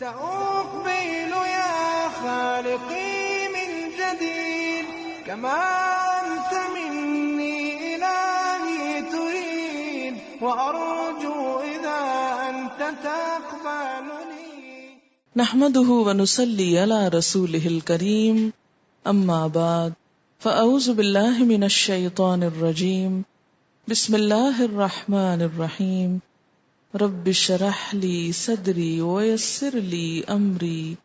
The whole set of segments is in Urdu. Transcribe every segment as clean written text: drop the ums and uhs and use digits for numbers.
سأقبل يا خالقي من جديد كما أنت مني إلهي تريد وأرجو إذا أنت تقبلني. نحمده ونصلي على رسوله الكريم أما بعد فأعوذ بالله من الشيطان الرجيم بسم الله الرحمن الرحيم رب اشرح لي صدري ويسر لي أمري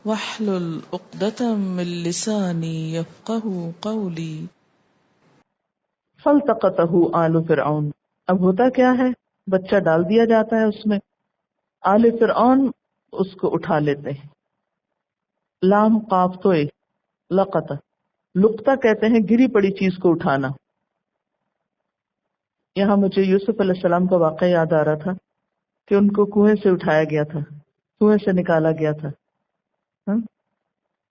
واحلل عقدة من لساني يفقهوا قولي. فالتقطه آل فرعون. اب ہوتا کیا ہے، بچہ ڈال دیا جاتا ہے اس میں، آل فرعون اس کو اٹھا لیتے ہیں. لام قاف توئے لقطہ، لقطہ کہتے ہیں گری پڑی چیز کو اٹھانا. یہاں مجھے یوسف علیہ السلام کا واقعہ یاد آ رہا تھا کہ ان کو کنویں سے اٹھایا گیا تھا، کنویں سے نکالا گیا تھا،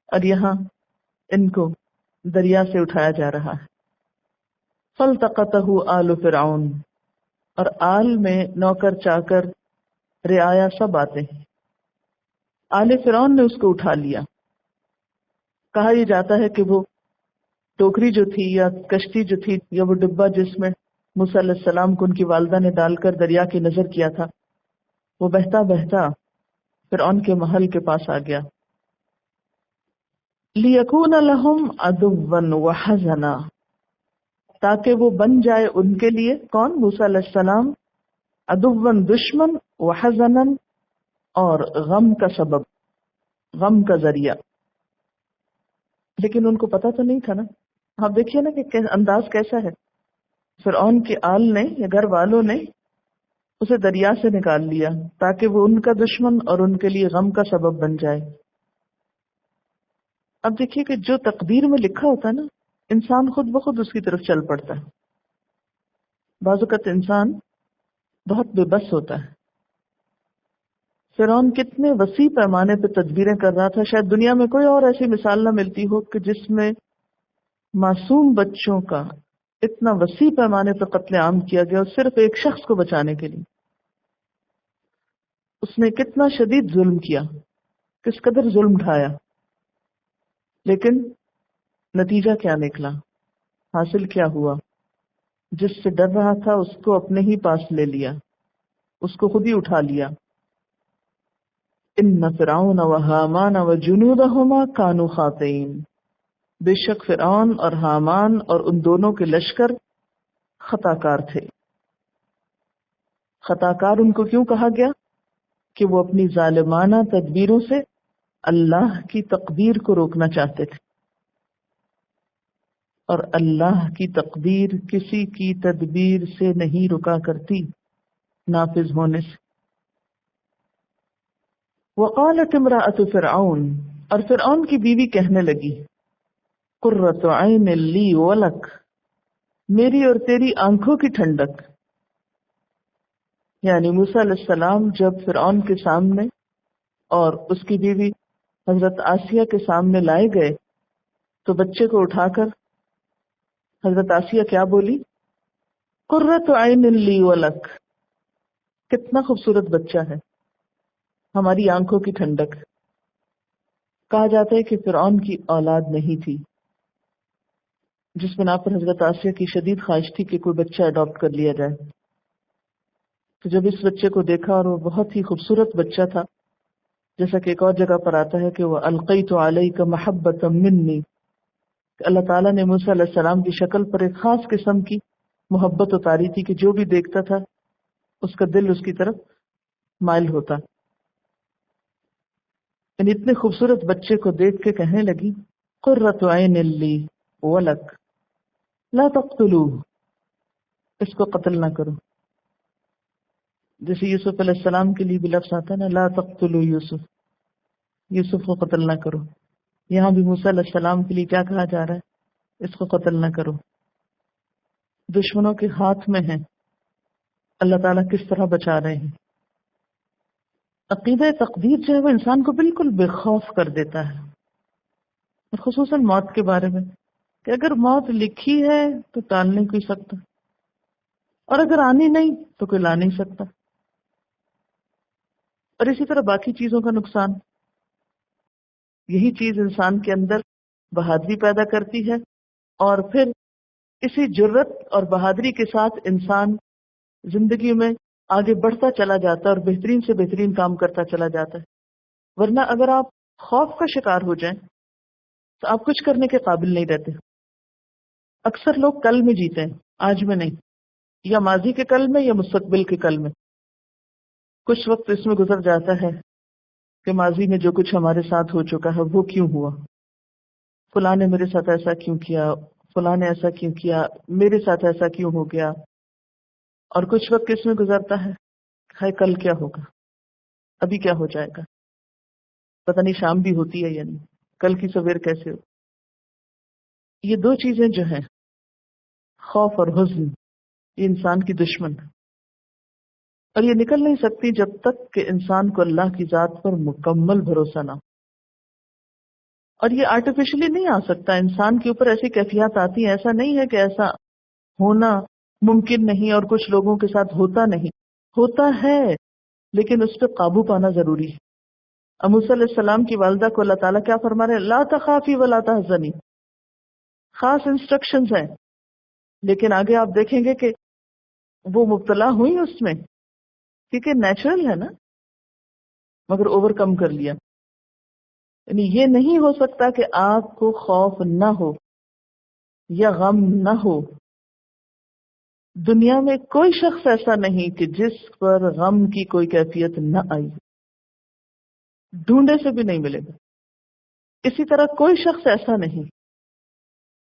اور یہاں ان کو دریا سے اٹھایا جا رہا ہے. فالتقطه آل فرعون، اور آل میں نوکر چاکر رعایا سب آتے ہیں. آل فرعون نے اس کو اٹھا لیا. کہا یہ جاتا ہے کہ وہ ٹوکری جو تھی یا کشتی جو تھی یا وہ ڈبہ جس میں موسیٰ علیہ السلام کو ان کی والدہ نے ڈال کر دریا کی نظر کیا تھا، وہ بہتا بہتا فرعون کے محل کے پاس آ گیا. لِيَكُونَ لَهُمْ عَدُوًّا وَحَزَنًا، تاکہ وہ بن جائے ان کے لیے، کون؟ موسیٰ علیہ السلام، عدوًا دشمن، وحزنًا اور غم کا سبب، غم کا ذریعہ. لیکن ان کو پتہ تو نہیں تھا نا. آپ دیکھیے نا کہ انداز کیسا ہے. فرعون کے آل نے یا گھر والوں نے اسے دریا سے نکال لیا تاکہ وہ ان کا دشمن اور ان کے لیے غم کا سبب بن جائے. اب دیکھیے کہ جو تقدیر میں لکھا ہوتا ہے نا، انسان خود بخود اس کی طرف چل پڑتا ہے. بعض اوقات انسان بہت بے بس ہوتا ہے. فرعون کتنے وسیع پیمانے پہ تدبیریں کر رہا تھا. شاید دنیا میں کوئی اور ایسی مثال نہ ملتی ہو کہ جس میں معصوم بچوں کا اتنا وسیع پیمانے پہ قتل عام کیا گیا اور صرف ایک شخص کو بچانے کے لیے. اس نے کتنا شدید ظلم کیا، کس قدر ظلم ڈھایا، لیکن نتیجہ کیا نکلا، حاصل کیا ہوا؟ جس سے ڈر رہا تھا اس کو اپنے ہی پاس لے لیا، اس کو خود ہی اٹھا لیا. ان فرعون وہامان وجنودہما کانوا خاطئین، بے شک فرعون اور حامان اور ان دونوں کے لشکر خطا کار تھے. خطا کار ان کو کیوں کہا گیا؟ کہ وہ اپنی ظالمانہ تدبیروں سے اللہ کی تقدیر کو روکنا چاہتے تھے، اور اللہ کی تقدیر کسی کی تدبیر سے نہیں رکا کرتی نافذ ہونے سے. وقالت امرأۃ فرعون، اور فرعون کی بیوی کہنے لگی، قرۃ عین لی ولک، میری اور تیری آنکھوں کی ٹھنڈک. یعنی موسیٰ علیہ السلام جب فرعون کے سامنے اور اس کی بیوی حضرت آسیہ کے سامنے لائے گئے تو بچے کو اٹھا کر حضرت آسیہ کیا بولی؟ قرۃ عین لی ولک، کتنا خوبصورت بچہ ہے، ہماری آنکھوں کی ٹھنڈک. کہا جاتا ہے کہ فرعون کی اولاد نہیں تھی، جس بنا پر حضرت آسیہ کی شدید خواہش تھی کہ کوئی بچہ اڈاپٹ کر لیا جائے. تو جب اس بچے کو دیکھا اور وہ بہت ہی خوبصورت بچہ تھا، جیسا کہ ایک اور جگہ پر آتا ہے کہ وہ القیت علیک محبۃ منی، اللہ تعالیٰ نے موسیٰ علیہ السلام کی شکل پر ایک خاص قسم کی محبت اتاری تھی کہ جو بھی دیکھتا تھا اس کا دل اس کی طرف مائل ہوتا. یعنی اتنے خوبصورت بچے کو دیکھ کے کہنے لگی، قرۃ عین لی ولک لا تقتلوہ، اس کو قتل نہ کرو. جیسے یوسف علیہ السلام کے لیے بھی لفظ آتا ہے نا، لا تقتلوا یوسف، یوسف کو قتل نہ کرو. یہاں بھی موسیٰ علیہ السلام کے لیے کیا کہا جا رہا ہے؟ اس کو قتل نہ کرو. دشمنوں کے ہاتھ میں ہیں، اللہ تعالیٰ کس طرح بچا رہے ہیں. عقیدہ تقدیر جو ہے وہ انسان کو بالکل بے خوف کر دیتا ہے، خصوصاً موت کے بارے میں، کہ اگر موت لکھی ہے تو ٹال نہیں کوئی سکتا، اور اگر آنی نہیں تو کوئی لا نہیں سکتا. اور اسی طرح باقی چیزوں کا نقصان. یہی چیز انسان کے اندر بہادری پیدا کرتی ہے، اور پھر اسی جرت اور بہادری کے ساتھ انسان زندگی میں آگے بڑھتا چلا جاتا ہے اور بہترین سے بہترین کام کرتا چلا جاتا ہے. ورنہ اگر آپ خوف کا شکار ہو جائیں تو آپ کچھ کرنے کے قابل نہیں رہتے. اکثر لوگ کل میں جیتے ہیں، آج میں نہیں، یا ماضی کے کل میں یا مستقبل کے کل میں. کچھ وقت اس میں گزر جاتا ہے کہ ماضی میں جو کچھ ہمارے ساتھ ہو چکا ہے وہ کیوں ہوا، فلاں نے میرے ساتھ ایسا کیوں کیا، فلاں نے ایسا کیوں کیا، میرے ساتھ ایسا کیوں ہو گیا. اور کچھ وقت اس میں گزرتا ہے ہائے کل کیا ہوگا، ابھی کیا ہو جائے گا، پتہ نہیں شام بھی ہوتی ہے یا نہیں، کل کی سویر کیسے ہو. یہ دو چیزیں جو ہیں، خوف اور حزن، یہ انسان کی دشمن ہے، اور یہ نکل نہیں سکتی جب تک کہ انسان کو اللہ کی ذات پر مکمل بھروسہ نہ ہو. اور یہ آرٹیفیشلی نہیں آ سکتا، انسان کے اوپر ایسی کیفیات آتی ہیں. ایسا نہیں ہے کہ ایسا ہونا ممکن نہیں اور کچھ لوگوں کے ساتھ ہوتا نہیں، ہوتا ہے، لیکن اس پہ قابو پانا ضروری ہے. موسیٰ علیہ السلام کی والدہ کو اللہ تعالیٰ کیا فرما رہے ہیں؟ لا تخافی ولا تحزنی. خاص انسٹرکشنز ہیں، لیکن آگے آپ دیکھیں گے کہ وہ مبتلا ہوئی اس میں، کیونکہ نیچرل ہے نا، مگر اوور کم کر لیا. یعنی یہ نہیں ہو سکتا کہ آپ کو خوف نہ ہو یا غم نہ ہو. دنیا میں کوئی شخص ایسا نہیں کہ جس پر غم کی کوئی کیفیت نہ آئی، ڈھونڈے سے بھی نہیں ملے گا. اسی طرح کوئی شخص ایسا نہیں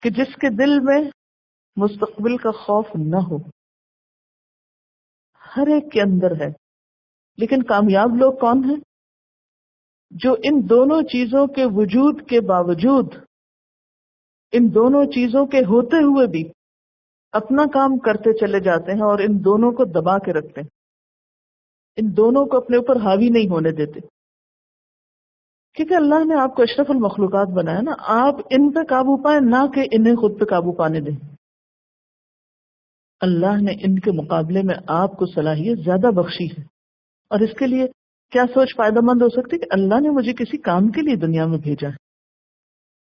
کہ جس کے دل میں مستقبل کا خوف نہ ہو. ہر ایک کے اندر ہے. لیکن کامیاب لوگ کون ہیں؟ جو ان دونوں چیزوں کے وجود کے باوجود، ان دونوں چیزوں کے ہوتے ہوئے بھی اپنا کام کرتے چلے جاتے ہیں اور ان دونوں کو دبا کے رکھتے ہیں، ان دونوں کو اپنے اوپر حاوی نہیں ہونے دیتے. کیونکہ اللہ نے آپ کو اشرف المخلوقات بنایا نا، آپ ان پہ قابو پائیں نہ کہ انہیں خود پہ قابو پانے دیں. اللہ نے ان کے مقابلے میں آپ کو صلاحیت زیادہ بخشی ہے، اور اس کے لیے کیا سوچ فائدہ مند ہو سکتی کہ اللہ نے مجھے کسی کام کے لیے دنیا میں بھیجا ہے،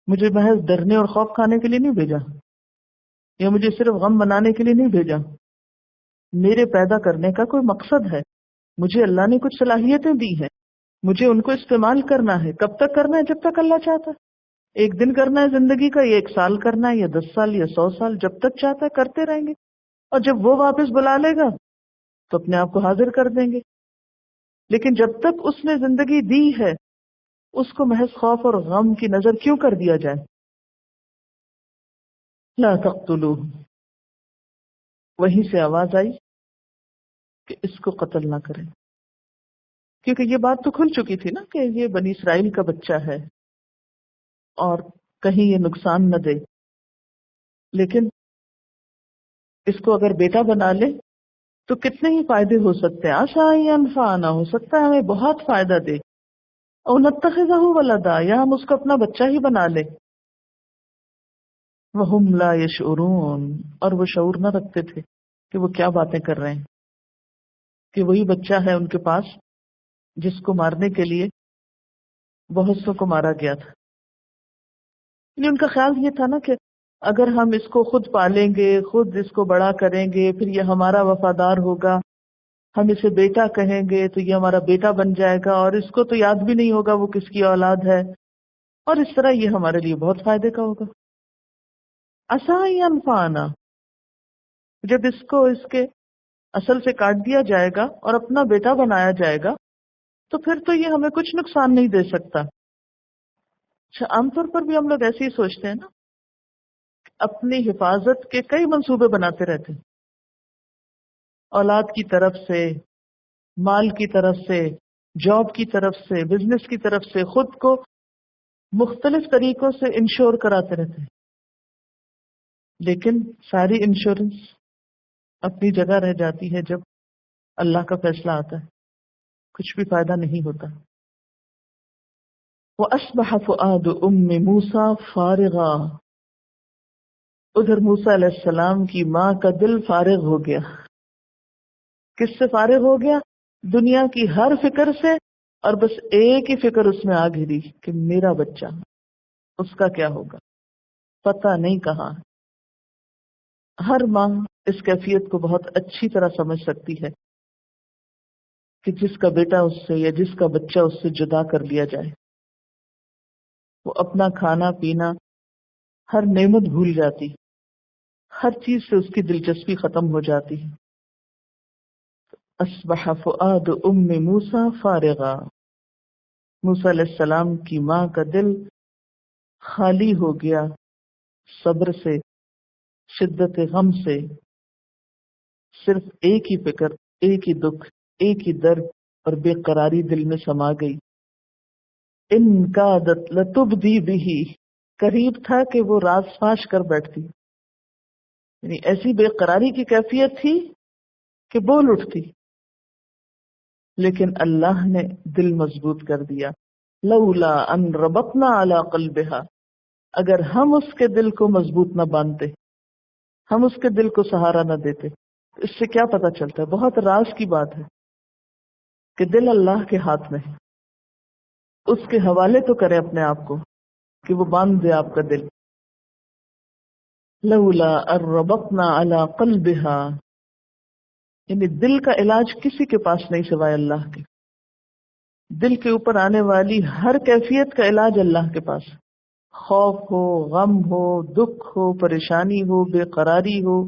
مجھے محض ڈرنے اور خوف کھانے کے لیے نہیں بھیجا، یا مجھے صرف غم بنانے کے لیے نہیں بھیجا. میرے پیدا کرنے کا کوئی مقصد ہے، مجھے اللہ نے کچھ صلاحیتیں دی ہیں، مجھے ان کو استعمال کرنا ہے. کب تک کرنا ہے؟ جب تک اللہ چاہتا ہے. ایک دن کرنا ہے زندگی کا، یا 1 سال کرنا ہے، یا 10 سال، یا 100 سال، جب تک چاہتا ہے کرتے رہیں گے. اور جب وہ واپس بلا لے گا تو اپنے آپ کو حاضر کر دیں گے. لیکن جب تک اس نے زندگی دی ہے، اس کو محض خوف اور غم کی نظر کیوں کر دیا جائے؟ لا تقتلوہ، وہیں سے آواز آئی کہ اس کو قتل نہ کریں، کیونکہ یہ بات تو کھل چکی تھی نا کہ یہ بنی اسرائیل کا بچہ ہے اور کہیں یہ نقصان نہ دے. لیکن اس کو اگر بیٹا بنا لے تو کتنے ہی فائدے ہو سکتے ہیں. عسیٰ ینفعنا، ہو سکتا ہے ہمیں بہت فائدہ دے. او نتخذہ ولدا، یا ہم اس کو اپنا بچہ ہی بنا لے. وہم لا یشعرون، اور وہ شعور نہ رکھتے تھے کہ وہ کیا باتیں کر رہے ہیں، کہ وہی بچہ ہے ان کے پاس جس کو مارنے کے لیے بہت سو کو مارا گیا تھا. یعنی ان کا خیال یہ تھا نا کہ اگر ہم اس کو خود پالیں گے، خود اس کو بڑا کریں گے، پھر یہ ہمارا وفادار ہوگا، ہم اسے بیٹا کہیں گے تو یہ ہمارا بیٹا بن جائے گا، اور اس کو تو یاد بھی نہیں ہوگا وہ کس کی اولاد ہے، اور اس طرح یہ ہمارے لیے بہت فائدے کا ہوگا. عسیٰ ینفعنا، جب اس کو اس کے اصل سے کاٹ دیا جائے گا اور اپنا بیٹا بنایا جائے گا تو پھر تو یہ ہمیں کچھ نقصان نہیں دے سکتا. اچھا، عام طور پر بھی ہم لوگ ایسے ہی سوچتے ہیں نا، اپنی حفاظت کے کئی منصوبے بناتے رہتے ہیں، اولاد کی طرف سے، مال کی طرف سے، جاب کی طرف سے، بزنس کی طرف سے، خود کو مختلف طریقوں سے انشور کراتے رہتے ہیں. لیکن ساری انشورنس اپنی جگہ رہ جاتی ہے جب اللہ کا فیصلہ آتا ہے، کچھ بھی فائدہ نہیں ہوتا. وَأَصْبَحَ فُؤَادُ أُمِّ مُوسَى فَارِغًا، ادھر موسیٰ علیہ السلام کی ماں کا دل فارغ ہو گیا. کس سے فارغ ہو گیا؟ دنیا کی ہر فکر سے، اور بس ایک ہی فکر اس میں آ گھری کہ میرا بچہ، اس کا کیا ہوگا، پتہ نہیں کہاں ہے۔ ہر ماں اس کیفیت کو بہت اچھی طرح سمجھ سکتی ہے کہ جس کا بیٹا اس سے یا جس کا بچہ اس سے جدا کر لیا جائے، وہ اپنا کھانا پینا ہر نعمت بھول جاتی، ہر چیز سے اس کی دلچسپی ختم ہو جاتی ہے۔ اصبح فؤاد ام موسیٰ فارغا، موسیٰ علیہ السلام کی ماں کا دل خالی ہو گیا صبر سے، شدت غم سے، صرف ایک ہی فکر، ایک ہی دکھ، ایک ہی درد اور بے قراری دل میں سما گئی۔ ان کادت لتبدی بھی، قریب تھا کہ وہ راز فاش کر بیٹھتی، یعنی ایسی بے قراری کی کیفیت تھی کہ بول اٹھتی، لیکن اللہ نے دل مضبوط کر دیا۔ لولا ان ربطنا علی قلبها، اگر ہم اس کے دل کو مضبوط نہ باندھتے، ہم اس کے دل کو سہارا نہ دیتے، تو اس سے کیا پتا چلتا ہے؟ بہت راز کی بات ہے کہ دل اللہ کے ہاتھ میں ہے، اس کے حوالے تو کریں اپنے آپ کو کہ وہ باندھ دے آپ کا دل۔ لولا ان ربطنا علی قلبها، یعنی دل کا علاج کسی کے پاس نہیں سوائے اللہ کے۔ دل کے اوپر آنے والی ہر کیفیت کا علاج اللہ کے پاس، خوف ہو، غم ہو، دکھ ہو، پریشانی ہو، بے قراری ہو،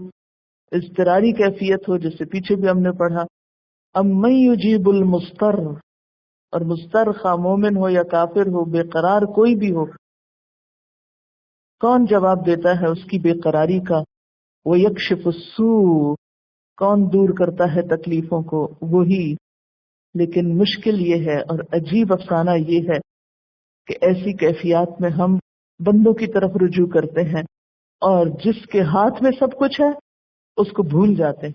اضطراری کیفیت ہو، جیسے پیچھے بھی ہم نے پڑھا امن یجیب المضطر، اور مضطر خواہ مومن ہو یا کافر ہو، بے قرار کوئی بھی ہو، کون جواب دیتا ہے اس کی بے قراری کا؟ وَيَكْشِفُ السُّوءَ، کون دور کرتا ہے تکلیفوں کو؟ وہی۔ لیکن مشکل یہ ہے اور عجیب افسانہ یہ ہے کہ ایسی کیفیات میں ہم بندوں کی طرف رجوع کرتے ہیں اور جس کے ہاتھ میں سب کچھ ہے اس کو بھول جاتے ہیں،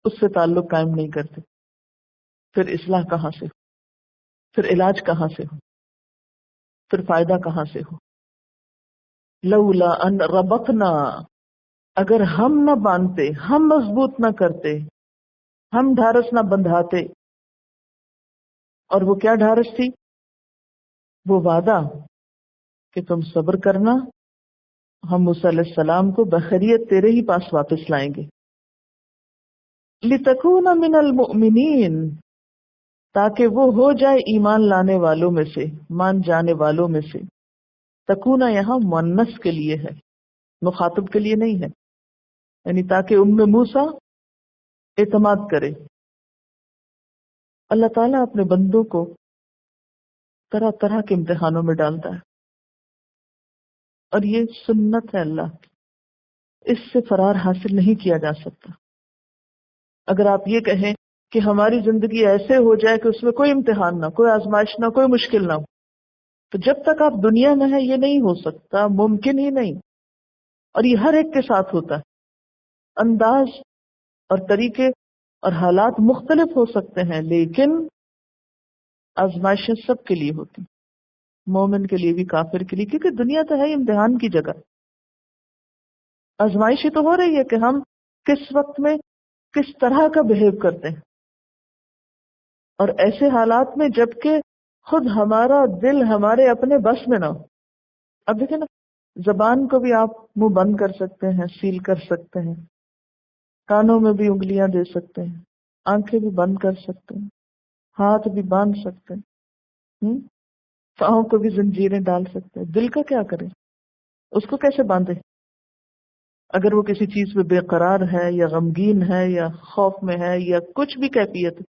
اس سے تعلق قائم نہیں کرتے۔ پھر اصلاح کہاں سے ہو؟ پھر علاج کہاں سے ہو؟ پھر فائدہ کہاں سے ہو؟ لولا ان ربطنا، اگر ہم نہ باندھتے، ہم مضبوط نہ کرتے، ہم ڈھارس نہ بندھاتے۔ اور وہ کیا ڈھارس تھی؟ وہ وعدہ کہ تم صبر کرنا، ہم موسیٰ علیہ السلام کو بخیریت تیرے ہی پاس واپس لائیں گے۔ لِتَكُونَ مِنَ الْمُؤْمِنِينَ، تاکہ وہ ہو جائے ایمان لانے والوں میں سے، مان جانے والوں میں سے۔ تکونا یہاں مؤنث کے لیے ہے، مخاطب کے لیے نہیں ہے، یعنی تاکہ ام موسیٰ اعتماد کرے۔ اللہ تعالیٰ اپنے بندوں کو طرح طرح کے امتحانوں میں ڈالتا ہے، اور یہ سنت ہے اللہ کی، اس سے فرار حاصل نہیں کیا جا سکتا۔ اگر آپ یہ کہیں کہ ہماری زندگی ایسے ہو جائے کہ اس میں کوئی امتحان نہ، کوئی آزمائش نہ، کوئی مشکل نہ ہو، تو جب تک آپ دنیا میں ہیں یہ نہیں ہو سکتا، ممکن ہی نہیں۔ اور یہ ہر ایک کے ساتھ ہوتا ہے، انداز اور طریقے اور حالات مختلف ہو سکتے ہیں، لیکن آزمائشیں سب کے لیے ہوتی، مومن کے لیے بھی، کافر کے لیے، کیونکہ دنیا تو ہے امتحان کی جگہ۔ آزمائشیں تو ہو رہی ہے کہ ہم کس وقت میں کس طرح کا بہیو کرتے ہیں، اور ایسے حالات میں جبکہ خود ہمارا دل ہمارے اپنے بس میں نہ ہو۔ اب دیکھیں نا، زبان کو بھی آپ منہ بند کر سکتے ہیں، سیل کر سکتے ہیں، کانوں میں بھی انگلیاں دے سکتے ہیں، آنکھیں بھی بند کر سکتے ہیں، ہاتھ بھی باندھ سکتے ہیں، پاؤں کو بھی زنجیریں ڈال سکتے ہیں۔ دل کا کیا کریں؟ اس کو کیسے باندھیں؟ اگر وہ کسی چیز پہ بے قرار ہے یا غمگین ہے یا خوف میں ہے یا کچھ بھی کیفیت ہے،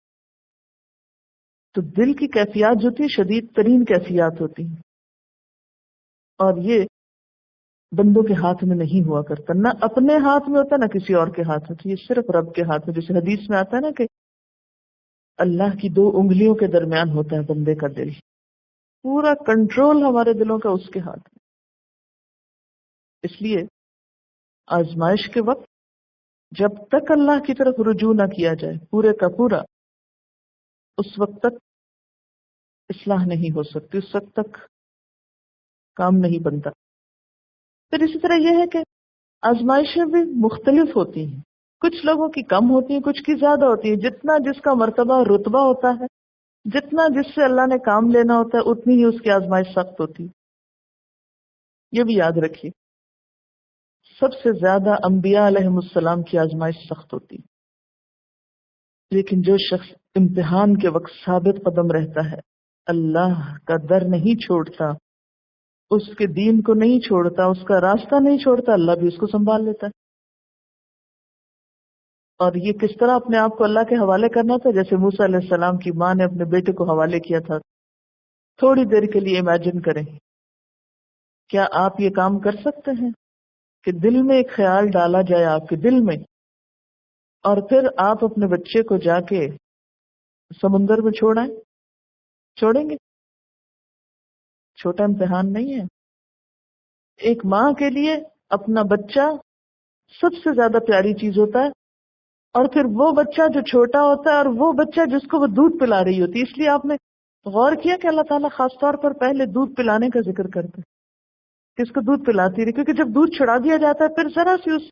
تو دل کی کیفیات جو تھی شدید ترین کیفیات ہوتی ہیں، اور یہ بندوں کے ہاتھ میں نہیں ہوا کرتا، نہ اپنے ہاتھ میں ہوتا نہ کسی اور کے ہاتھ میں، یہ صرف رب کے ہاتھ میں۔ جیسے حدیث میں آتا ہے نا کہ اللہ کی 2 انگلیوں کے درمیان ہوتا ہے بندے کا دل، پورا کنٹرول ہمارے دلوں کا اس کے ہاتھ میں۔ اس لیے آزمائش کے وقت جب تک اللہ کی طرف رجوع نہ کیا جائے پورے کا پورا، اس وقت تک اصلاح نہیں ہو سکتی، اس وقت تک کام نہیں بنتا۔ پھر اسی طرح یہ ہے کہ آزمائشیں بھی مختلف ہوتی ہیں، کچھ لوگوں کی کم ہوتی ہیں، کچھ کی زیادہ ہوتی ہیں. جتنا جس کا مرتبہ اور رتبہ ہوتا ہے، جتنا جس سے اللہ نے کام لینا ہوتا ہے، اتنی ہی اس کی آزمائش سخت ہوتی ہے. یہ بھی یاد رکھیے، سب سے زیادہ انبیاء علیہم السلام کی آزمائش سخت ہوتی ہے. لیکن جو شخص امتحان کے وقت ثابت قدم رہتا ہے، اللہ کا در نہیں چھوڑتا، اس کے دین کو نہیں چھوڑتا، اس کا راستہ نہیں چھوڑتا، اللہ بھی اس کو سنبھال لیتا ہے. اور یہ کس طرح اپنے آپ کو اللہ کے حوالے کرنا تھا؟ جیسے موسیٰ علیہ السلام کی ماں نے اپنے بیٹے کو حوالے کیا تھا. تھوڑی دیر کے لیے امیجن کریں، کیا آپ یہ کام کر سکتے ہیں کہ دل میں ایک خیال ڈالا جائے آپ کے دل میں، اور پھر آپ اپنے بچے کو جا کے سمندر میں چھوڑیں؟ چھوڑیں گے؟ چھوٹا امتحان نہیں ہے. ایک ماں کے لیے اپنا بچہ سب سے زیادہ پیاری چیز ہوتا ہے، اور پھر وہ بچہ جو چھوٹا ہوتا ہے، اور وہ بچہ جس کو وہ دودھ پلا رہی ہوتی ہے. اس لیے آپ نے غور کیا کہ اللہ تعالیٰ خاص طور پر پہلے دودھ پلانے کا ذکر کرتے ہیں کہ اس کو دودھ پلاتی رہی، کیونکہ جب دودھ چھڑا دیا جاتا ہے پھر ذرا سی اس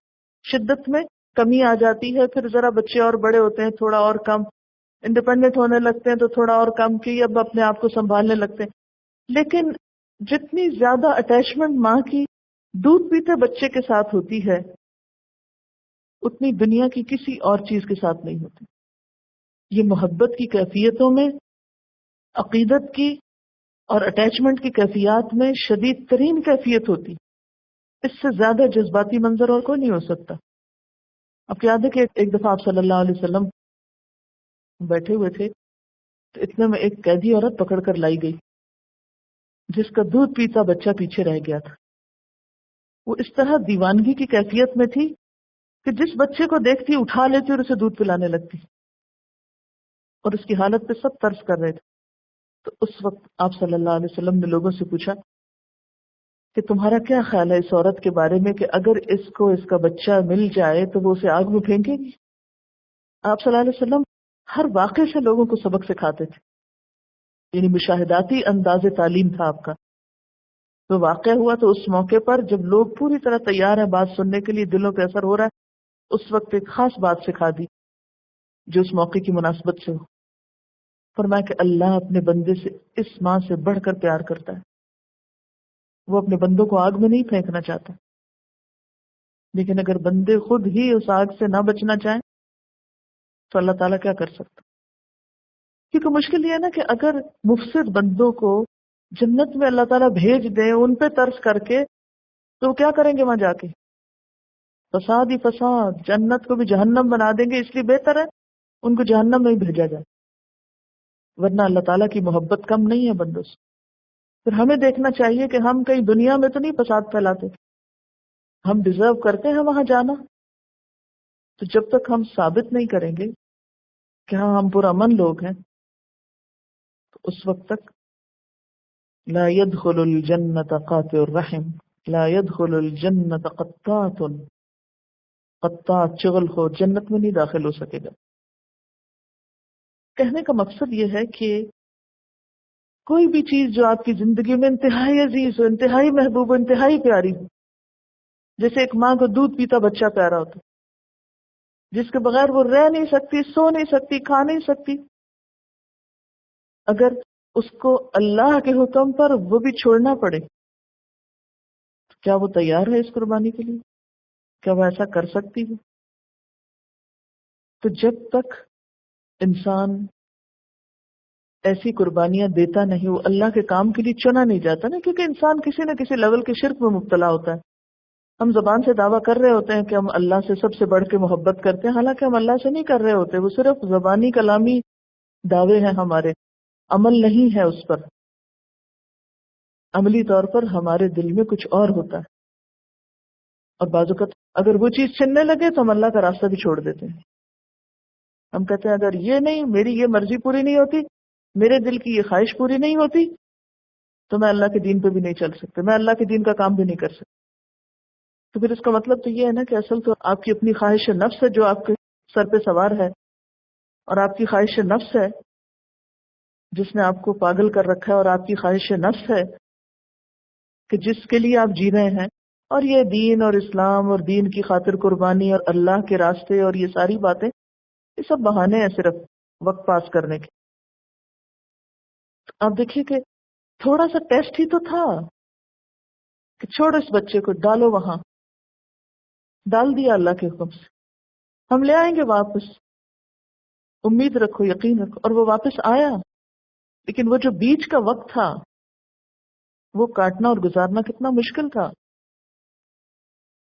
شدت میں کمی آ جاتی ہے. پھر ذرا بچے اور بڑے ہوتے ہیں، تھوڑا اور کم انڈیپینڈنٹ ہونے لگتے ہیں، تو تھوڑا اور کم کی اب اپنے آپ کو سنبھالنے لگتے ہیں. لیکن جتنی زیادہ اٹیچمنٹ ماں کی دودھ پیتے بچے کے ساتھ ہوتی ہے، اتنی دنیا کی کسی اور چیز کے ساتھ نہیں ہوتی. یہ محبت کی کیفیتوں میں، عقیدت کی اور اٹیچمنٹ کی کیفیات میں شدید ترین کیفیت ہوتی. اس سے زیادہ جذباتی منظر اور کوئی نہیں ہو سکتا. آپ کو یاد ہے کہ ایک دفعہ آپ صلی اللہ علیہ وسلم بیٹھے ہوئے تھے، تو اتنے میں ایک قیدی عورت پکڑ کر لائی گئی جس کا دودھ پیتا بچہ پیچھے رہ گیا تھا. وہ اس طرح دیوانگی کی کیفیت میں تھی کہ جس بچے کو دیکھتی اٹھا لیتی اور اسے دودھ پلانے لگتی، اور اس کی حالت پہ سب ترس کر رہے تھے. تو اس وقت آپ صلی اللہ علیہ وسلم نے لوگوں سے پوچھا کہ تمہارا کیا خیال ہے اس عورت کے بارے میں کہ اگر اس کو اس کا بچہ مل جائے تو وہ اسے آگ میں پھینکے گی؟ آپ صلی اللہ علیہ وسلم ہر واقعے سے لوگوں کو سبق سکھاتے تھے، یعنی مشاہداتی انداز تعلیم تھا آپ کا. تو واقعہ ہوا تو اس موقع پر جب لوگ پوری طرح تیار ہیں بات سننے کے لیے، دلوں پہ اثر ہو رہا ہے، اس وقت ایک خاص بات سکھا دی جو اس موقع کی مناسبت سے ہو. فرمایا کہ اللہ اپنے بندے سے اس ماں سے بڑھ کر پیار کرتا ہے. وہ اپنے بندوں کو آگ میں نہیں پھینکنا چاہتا، لیکن اگر بندے خود ہی اس آگ سے نہ بچنا چاہیں تو اللہ تعالیٰ کیا کر سکتا؟ کیونکہ مشکل یہ ہے نا کہ اگر مفسد بندوں کو جنت میں اللہ تعالیٰ بھیج دیں ان پہ ترس کر کے، تو وہ کیا کریں گے وہاں جا کے؟ فساد ہی فساد، جنت کو بھی جہنم بنا دیں گے. اس لیے بہتر ہے ان کو جہنم میں ہی بھیجا جائے، ورنہ اللہ تعالیٰ کی محبت کم نہیں ہے بندوں سے. پھر ہمیں دیکھنا چاہیے کہ ہم کہیں دنیا میں تو نہیں فساد پھیلاتے، ہم ڈیزرو کرتے ہیں وہاں جانا. تو جب تک ہم ثابت نہیں کریں گے کہ ہاں ہم پرامن لوگ ہیں، تو اس وقت تک لا يدخل الجنت قاطع الرحم، لا يدخل الجنت قطاع، قطاع چغل ہو جنت میں نہیں داخل ہو سکے گا. کہنے کا مقصد یہ ہے کہ کوئی بھی چیز جو آپ کی زندگی میں انتہائی عزیز ہو، انتہائی محبوب ہو، انتہائی پیاری ہو، جیسے ایک ماں کو دودھ پیتا بچہ پیارا ہوتا، جس کے بغیر وہ رہ نہیں سکتی، سو نہیں سکتی، کھا نہیں سکتی، اگر اس کو اللہ کے حکم پر وہ بھی چھوڑنا پڑے تو کیا وہ تیار ہے اس قربانی کے لیے؟ کیا وہ ایسا کر سکتی ہے؟ تو جب تک انسان ایسی قربانیاں دیتا نہیں، وہ اللہ کے کام کے لیے چنا نہیں جاتا نا، کیونکہ انسان کسی نہ کسی لیول کے شرک میں مبتلا ہوتا ہے. ہم زبان سے دعویٰ کر رہے ہوتے ہیں کہ ہم اللہ سے سب سے بڑھ کے محبت کرتے ہیں، حالانکہ ہم اللہ سے نہیں کر رہے ہوتے، وہ صرف زبانی کلامی دعوے ہیں ہمارے، عمل نہیں ہے اس پر. عملی طور پر ہمارے دل میں کچھ اور ہوتا ہے، اور بعض اوقات اگر وہ چیز چھننے لگے تو ہم اللہ کا راستہ بھی چھوڑ دیتے ہیں. ہم کہتے ہیں اگر یہ نہیں، میری یہ مرضی پوری نہیں ہوتی، میرے دل کی یہ خواہش پوری نہیں ہوتی، تو میں اللہ کے دین پہ بھی نہیں چل سکتا، میں اللہ کے دین کا کام بھی نہیں کر سکتا. تو پھر اس کا مطلب تو یہ ہے نا کہ اصل تو آپ کی اپنی خواہش نفس ہے جو آپ کے سر پہ سوار ہے، اور آپ کی خواہش نفس ہے جس نے آپ کو پاگل کر رکھا ہے، اور آپ کی خواہش نفس ہے کہ جس کے لیے آپ جی رہے ہیں اور یہ دین اور اسلام اور دین کی خاطر قربانی اور اللہ کے راستے اور یہ ساری باتیں، یہ سب بہانے ہیں صرف وقت پاس کرنے کے. آپ دیکھیے کہ تھوڑا سا ٹیسٹ ہی تو تھا کہ چھوڑو اس بچے کو، ڈالو وہاں. ڈال دیا اللہ کے حکم سے. ہم لے آئیں گے واپس، امید رکھو، یقین رکھو. اور وہ واپس آیا، لیکن وہ جو بیچ کا وقت تھا وہ کاٹنا اور گزارنا کتنا مشکل تھا.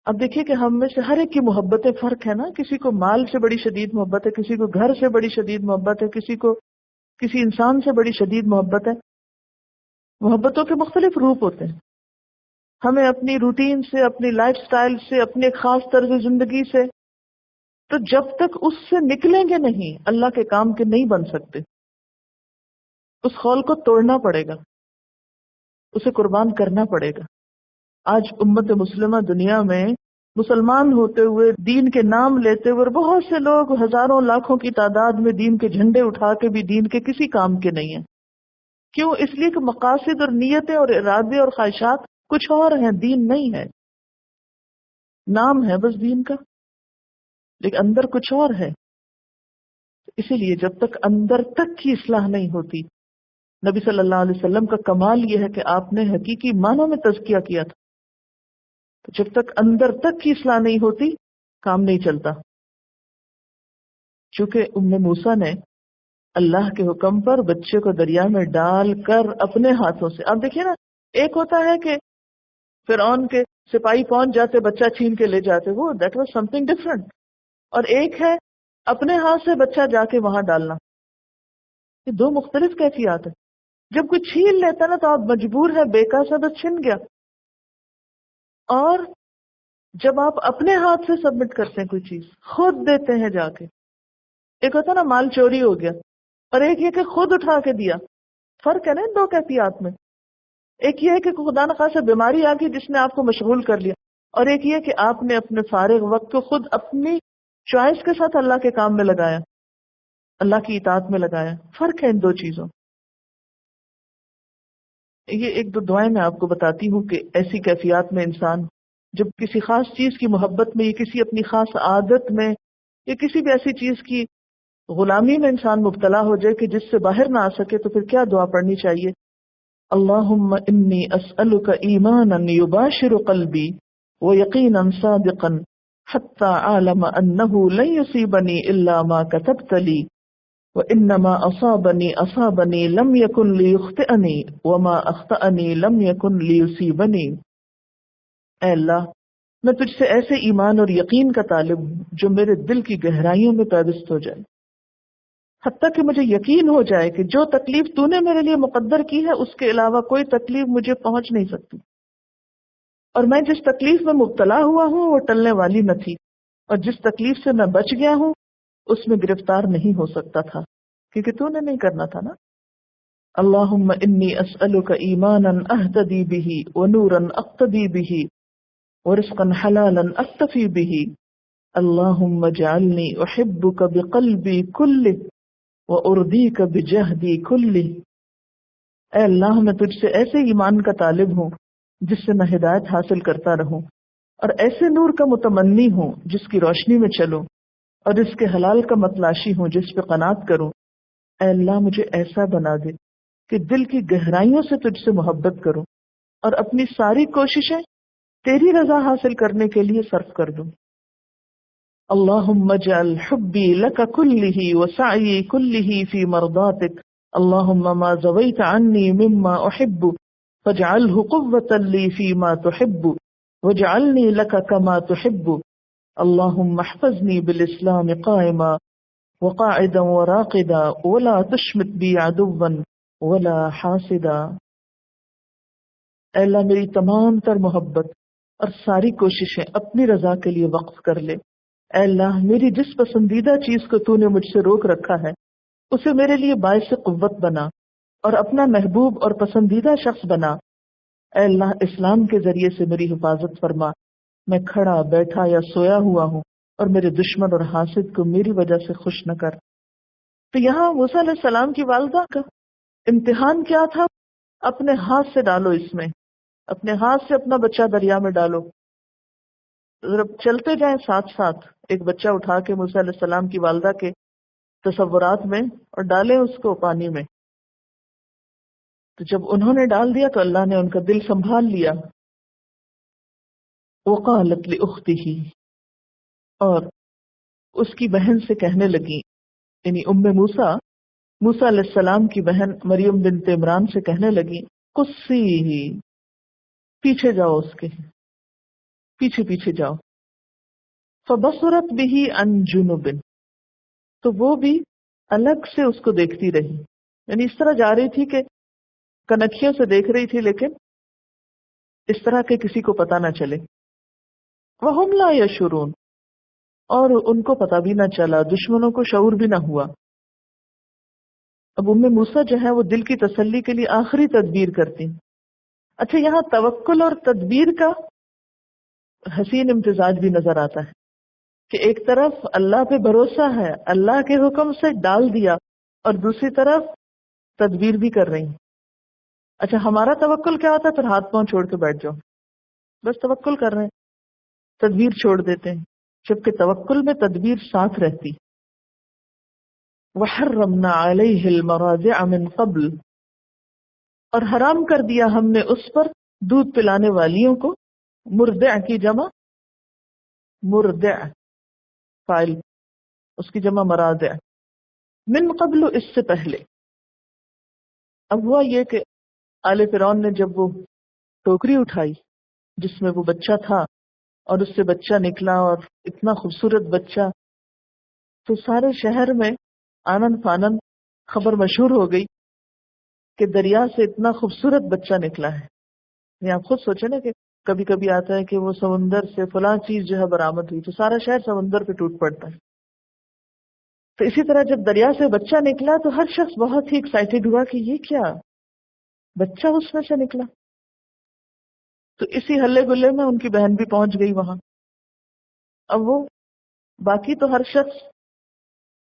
اب دیکھیے کہ ہم میں سے ہر ایک کی محبتیں فرق ہے نا. کسی کو مال سے بڑی شدید محبت ہے، کسی کو گھر سے بڑی شدید محبت ہے، کسی کو کسی انسان سے بڑی شدید محبت ہے. محبتوں کے مختلف روپ ہوتے ہیں. ہمیں اپنی روٹین سے، اپنی لائف سٹائل سے، اپنے خاص طرز زندگی سے، تو جب تک اس سے نکلیں گے نہیں اللہ کے کام کے نہیں بن سکتے. اس خول کو توڑنا پڑے گا، اسے قربان کرنا پڑے گا. آج امت مسلمہ دنیا میں مسلمان ہوتے ہوئے، دین کے نام لیتے ہوئے، بہت سے لوگ ہزاروں لاکھوں کی تعداد میں دین کے جھنڈے اٹھا کے بھی دین کے کسی کام کے نہیں ہیں. کیوں؟ اس لیے کہ مقاصد اور نیتیں اور ارادے اور خواہشات کچھ اور ہیں، دین نہیں ہے. نام ہے بس دین کا، لیکن اندر کچھ اور ہے. اسی لیے جب تک اندر تک کی اصلاح نہیں ہوتی، نبی صلی اللہ علیہ وسلم کا کمال یہ ہے کہ آپ نے حقیقی معنوں میں تزکیہ کیا تھا. تو جب تک اندر تک کی اصلاح نہیں ہوتی کام نہیں چلتا. چونکہ ام موسیٰ نے اللہ کے حکم پر بچے کو دریا میں ڈال کر اپنے ہاتھوں سے، آپ دیکھیے نا، ایک ہوتا ہے کہ فرعون کے سپاہی پہنچ جاتے، بچہ چھین کے لے جاتے، وہ that was some thing different. اور ایک ہے اپنے ہاتھ سے بچہ جا کے وہاں ڈالنا. یہ دو مختلف کیفیات ہیں. جب کوئی چھین لیتا نا تو آپ مجبور ہے، بیکا سے بس چھن گیا. اور جب آپ اپنے ہاتھ سے سبمٹ کرتے ہیں کوئی چیز، خود دیتے ہیں جا کے، ایک ہوتا نا مال چوری ہو گیا، اور ایک یہ کہ خود اٹھا کے دیا. فرق ہے نا ان دو کیفیات میں. ایک یہ ہے کہ خدا نخواستہ بیماری آ گئی جس نے آپ کو مشغول کر لیا، اور ایک یہ کہ آپ نے اپنے فارغ وقت کو خود اپنی چوائس کے ساتھ اللہ کے کام میں لگایا، اللہ کی اطاعت میں لگایا. فرق ہے ان دو چیزوں. یہ ایک دو دعائیں میں آپ کو بتاتی ہوں کہ ایسی کیفیات میں انسان جب کسی خاص چیز کی محبت میں یا کسی اپنی خاص عادت میں یا کسی بھی ایسی چیز کی غلامی میں انسان مبتلا ہو جائے کہ جس سے باہر نہ آ سکے، تو پھر کیا دعا پڑھنی چاہیے؟ اللہم انی اسألک ایمانا یباشر قلبی ویقینا صادقا حتی عالم انہ لن یصیبنی الا ما کتبت لی وَإِنَّمَا أَصَابَنِي لَمْ يَكُنْ لِيُخْطِئَنِي وَمَا أَخْطَأَنِي لَمْ يَكُنْ لِيُصِيبَنِي. اے اللہ، میں تجھ سے ایسے ایمان اور یقین کا طالب ہوں جو میرے دل کی گہرائیوں میں پیوست ہو جائے، حتیٰ کہ مجھے یقین ہو جائے کہ جو تکلیف تو نے میرے لیے مقدر کی ہے اس کے علاوہ کوئی تکلیف مجھے پہنچ نہیں سکتی، اور میں جس تکلیف میں مبتلا ہوا ہوں وہ ٹلنے والی نہ تھی، اور جس تکلیف سے میں بچ گیا ہوں اس میں گرفتار نہیں ہو سکتا تھا کیونکہ تو نے نہیں کرنا تھا نا. اللہم انی اسألک ایمانا اہتدی بہ ونورا اقتدی بہ ورزقا حلالا اکتفی بہ اللہم اجعلنی احبک بقلبی کلہ وارضیک بجہدی کلہ. اے اللہ، میں تجھ سے ایسے ایمان کا طالب ہوں جس سے میں ہدایت حاصل کرتا رہوں، اور ایسے نور کا متمنی ہوں جس کی روشنی میں چلوں، اور اس کے حلال کا متلاشی ہوں جس پہ قناعت کروں. اے اللہ، مجھے ایسا بنا دے کہ دل کی گہرائیوں سے تجھ سے محبت کروں اور اپنی ساری کوششیں تیری رضا حاصل کرنے کے لیے صرف کر دوں. اللہم اجعل حبی لک کلہ وسعی کلہ فی مرضاتک اللہم ما زویت عنی مما احب فاجعلہ قوة لی فیما تحب واجعلنی لک کما تحب اللہم احفظنی بالاسلام قائما وقاعدا وراقدا ولا تشمت بی عدوا ولا حاسدا. اے اللہ، میری تمام تر محبت اور ساری کوششیں اپنی رضا کے لیے وقف کر لے. اے اللہ، میری جس پسندیدہ چیز کو تو نے مجھ سے روک رکھا ہے اسے میرے لیے باعث قوت بنا اور اپنا محبوب اور پسندیدہ شخص بنا. اے اللہ، اسلام کے ذریعے سے میری حفاظت فرما. میں کھڑا، بیٹھا یا سویا ہوا ہوں، اور میرے دشمن اور حاسد کو میری وجہ سے خوش نہ کر. تو یہاں موسیٰ علیہ السلام کی والدہ کا امتحان کیا تھا؟ اپنے ہاتھ سے ڈالو، اس میں اپنے ہاتھ سے اپنا بچہ دریا میں ڈالو. ذرا چلتے جائیں ساتھ ساتھ، ایک بچہ اٹھا کے موسیٰ علیہ السلام کی والدہ کے تصورات میں اور ڈالیں اس کو پانی میں. تو جب انہوں نے ڈال دیا تو اللہ نے ان کا دل سنبھال لیا. وقالت لأختہ، اور اس کی بہن سے کہنے لگی، یعنی موسیٰ علیہ السلام کی بہن مریم بنت عمران سے کہنے لگی، قصیہ، پیچھے جاؤ، اس کے پیچھے پیچھے جاؤ. فبصرت بہ عن جنب، تو وہ بھی الگ سے اس کو دیکھتی رہی، یعنی اس طرح جا رہی تھی کہ کنکھیوں سے دیکھ رہی تھی لیکن اس طرح کہ کسی کو پتہ نہ چلے. وہم لا یشعرون، اور ان کو پتہ بھی نہ چلا، دشمنوں کو شعور بھی نہ ہوا. اب موسیٰ جو ہے وہ دل کی تسلی کے لیے آخری تدبیر کرتی. اچھا، یہاں توکل اور تدبیر کا حسین امتزاج بھی نظر آتا ہے کہ ایک طرف اللہ پہ بھروسہ ہے، اللہ کے حکم سے ڈال دیا، اور دوسری طرف تدبیر بھی کر رہی. اچھا، ہمارا توکل کیا ہوتا ہے؟ پھر ہاتھ پاؤں چھوڑ کے بیٹھ جاؤ، بس توکل کر رہے ہیں، تدبیر چھوڑ دیتے ہیں، جبکہ توکل میں تدبیر ساتھ رہتی. وَحَرَّمْنَا عَلَيْهِ الْمَرَاضِعَ مِنْ قَبْلِ، اور حرام کر دیا ہم نے اس پر دودھ پلانے والیوں کو. مرضع کی جمع مرضع، فاعل اس کی جمع مراضع. من قبل، اس سے پہلے. اب ہوا یہ کہ آل فرعون نے جب وہ ٹوکری اٹھائی جس میں وہ بچہ تھا اور اس سے بچہ نکلا، اور اتنا خوبصورت بچہ، تو سارے شہر میں آنن فانن خبر مشہور ہو گئی کہ دریا سے اتنا خوبصورت بچہ نکلا ہے. یہ آپ خود سوچیں نا کہ کبھی کبھی آتا ہے کہ وہ سمندر سے فلاں چیز جو ہے برآمد ہوئی، تو سارا شہر سمندر پہ ٹوٹ پڑتا ہے. تو اسی طرح جب دریا سے بچہ نکلا تو ہر شخص بہت ہی ایکسائٹیڈ ہوا کہ یہ کیا بچہ اس میں سے نکلا. تو اسی ہلے گلے میں ان کی بہن بھی پہنچ گئی وہاں. اب وہ باقی تو ہر شخص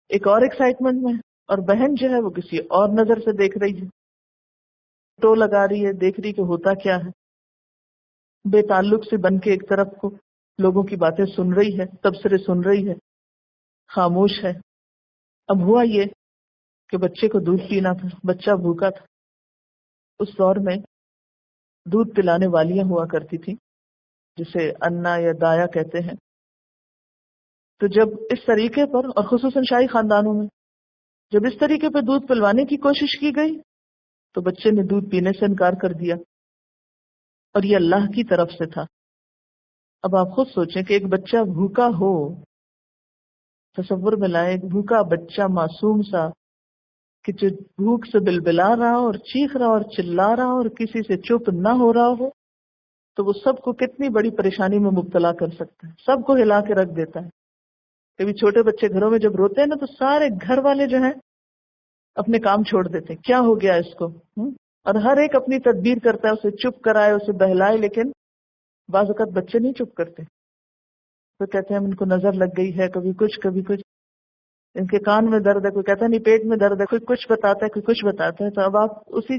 ایک اور ایکسائٹمنٹ میں، اور بہن جو ہے وہ کسی اور نظر سے دیکھ رہی ہے، ٹو لگا رہی ہے، دیکھ رہی کہ ہوتا کیا ہے. بے تعلق سے بن کے ایک طرف کو لوگوں کی باتیں سن رہی ہے، تبصرے سن رہی ہے، خاموش ہے. اب ہوا یہ کہ بچے کو دودھ پینا تھا، بچہ بھوکا تھا. اس دور میں دودھ پلانے والیاں ہوا کرتی تھی جسے انا یا دایا کہتے ہیں. تو جب اس طریقے پر، اور خصوصاً شاہی خاندانوں میں جب اس طریقے پہ دودھ پلوانے کی کوشش کی گئی تو بچے نے دودھ پینے سے انکار کر دیا، اور یہ اللہ کی طرف سے تھا. اب آپ خود سوچیں کہ ایک بچہ بھوکا ہو، تصور میں لائے ایک بھوکا بچہ معصوم سا کہ جو بھوک سے بلبلا رہا اور چیخ رہا اور چلا رہا اور کسی سے چپ نہ ہو رہا ہو، تو وہ سب کو کتنی بڑی پریشانی میں مبتلا کر سکتا ہے، سب کو ہلا کے رکھ دیتا ہے. کبھی چھوٹے بچے گھروں میں جب روتے ہیں نا تو سارے گھر والے جو ہیں اپنے کام چھوڑ دیتے ہیں، کیا ہو گیا اس کو، اور ہر ایک اپنی تدبیر کرتا ہے، اسے چپ کرائے، اسے بہلائے. لیکن بعض اوقات بچے نہیں چپ کرتے، تو کہتے ہیں ان کو نظر لگ گئی ہے، کبھی کچھ ان کے کان میں درد ہے، کوئی کہتا ہے نہیں پیٹ میں درد ہے، کوئی کچھ بتاتا ہے، کوئی کچھ بتاتا ہے. تو اب آپ اسی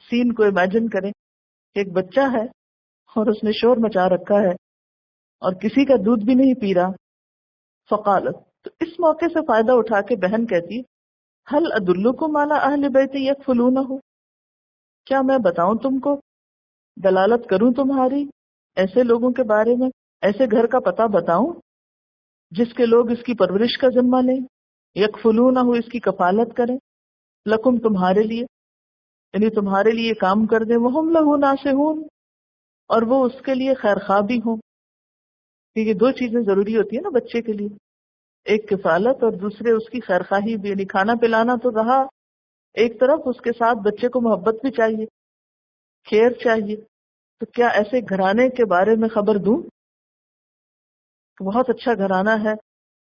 سین کو امیجن کریں کہ ایک بچہ ہے اور اس نے شور مچا رکھا ہے اور کسی کا دودھ بھی نہیں پی رہا. فقالت، تو اس موقع سے فائدہ اٹھا کے بہن کہتی، هل ادلکم علی اہل بیت یکفلونہ، کیا میں بتاؤں تم کو، دلالت کروں تمہاری ایسے لوگوں کے بارے میں، ایسے گھر کا پتہ بتاؤں جس کے لوگ اس کی پرورش کا ذمہ لیں، یکفلونہ، اس کی کفالت کریں، لکم، تمہارے لیے، یعنی تمہارے لیے کام کر دیں، وہم لہ ناصحون، اور وہ اس کے لیے خیر خواہ بھی ہوں. یہ دو چیزیں ضروری ہوتی ہیں نا بچے کے لیے، ایک کفالت اور دوسرے اس کی خیر خواہی بھی. یعنی کھانا پلانا تو رہا ایک طرف، اس کے ساتھ بچے کو محبت بھی چاہیے، خیر چاہیے. تو کیا ایسے گھرانے کے بارے میں خبر دوں کہ بہت اچھا گھرانہ ہے،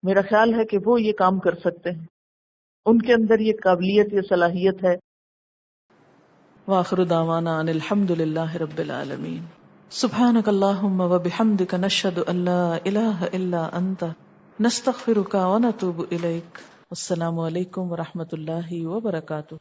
میرا خیال ہے کہ وہ یہ کام کر سکتے ہیں، ان کے اندر یہ قابلیت، یہ صلاحیت ہے. وآخر دعوانا ان الحمد للہ رب العالمین. سبحانک اللہم وبحمدک، نشہد ان لا الہ الا انت، نستغفرک ونتوب الیک. السلام علیکم ورحمۃ اللہ وبرکاتہ.